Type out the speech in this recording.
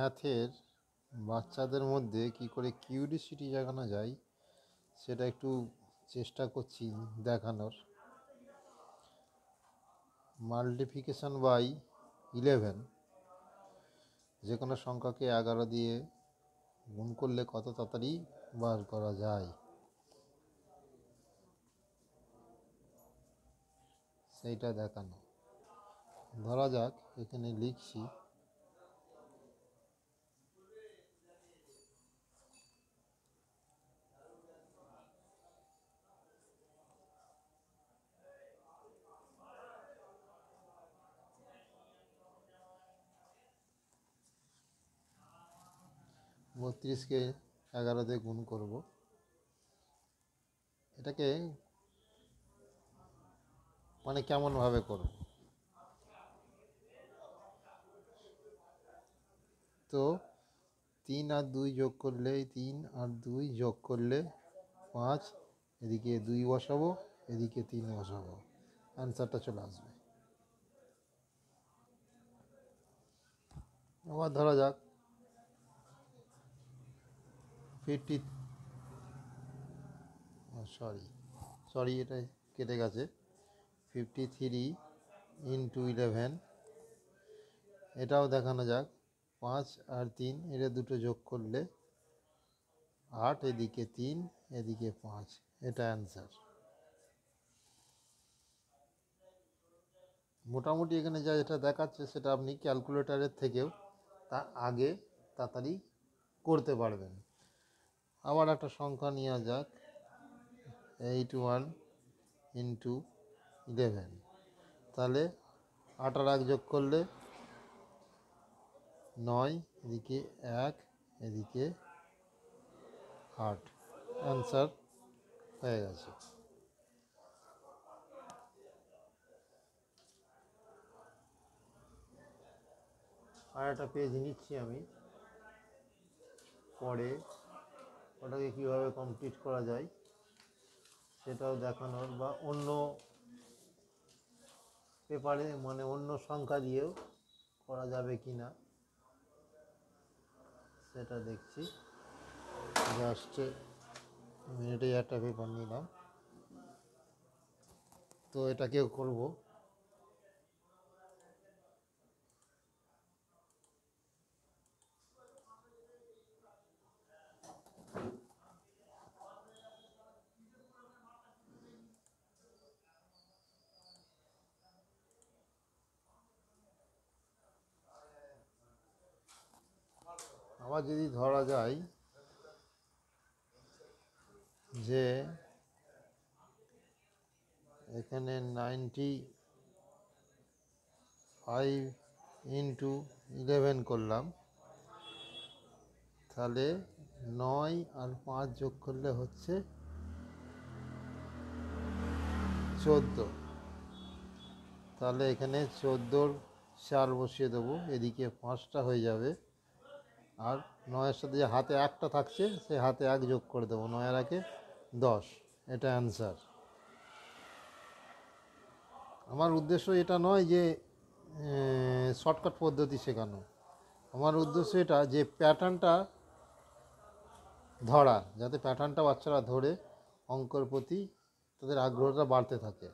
ম্যাথের বাচ্চাদের মধ্যে কি করে কিউরিসিটি জাগানো যায় সেটা একটু চেষ্টা করছি দেখানোর। মাল্টিপ্লিকেশন বাই 11, যে কোনো সংখ্যাকে 11 দিয়ে গুণ করলে কত তাড়াতাড়ি বার করা যায় সেইটা দেখানো। ধরা যাক এখানে লিখছি 32কে 11 দিয়ে গুণ করব। এটাকে মানে কেমনভাবে করব? তো 3 আর 2 যোগ করলে 3 আর 2 যোগ করলে 5, এদিকে 2 বসাবো, এদিকে 3 বসাবো, অ্যান্সারটা চলে আসবে। আবার ধরা যাক 50, সরি এটা কেটে গেছে। 53 ইন্টু 11, এটাও দেখানো যাক। 5 আর 3 এটা দুটো যোগ করলে 8, এদিকে 3 এদিকে 5, এটা অ্যান্সার। মোটামুটি এখানে যা যেটা দেখাচ্ছে সেটা আপনি ক্যালকুলেটরের থেকেও তা আগে তাড়াতাড়ি করতে পারবেন। আবার একটা সংখ্যা নেওয়া যাক 81 ইন্টু 11, তাহলে 8 আর 1 যোগ করলে 9, এদিকে 1 এদিকে 8, অ্যান্সার হয়ে গেছে। আর একটা পেজ নিচ্ছি আমি, পরে ওটাকে কীভাবে কমপ্লিট করা যায় সেটাও দেখানোর, বা অন্য পেপারে মানে অন্য সংখ্যা দিয়েও করা যাবে কি না সেটা দেখছি। জাস্ট মিনিটেই একটা পেপার নিলাম, তো এটাকেও করব। আবার যদি ধরা যায় যে এখানে 95 ইন্টু 11 করলাম, তাহলে 9 আর 5 যোগ করলে হচ্ছে 14, তাহলে এখানে 14 4 বসিয়ে দেবো, এদিকে 5টা হয়ে যাবে, আর 9-এর সাথে যে হাতে 1টা থাকছে সে হাতে 1 যোগ করে দেবো, 9 আর 1 10, এটা অ্যান্সার। আমার উদ্দেশ্য এটা নয় যে শর্টকাট পদ্ধতি শেখানো, আমার উদ্দেশ্য এটা যে প্যাটার্নটা ধরা, যাতে প্যাটার্নটা বাচ্চারা ধরে অঙ্কের প্রতি তাদের আগ্রহটা বাড়তে থাকে।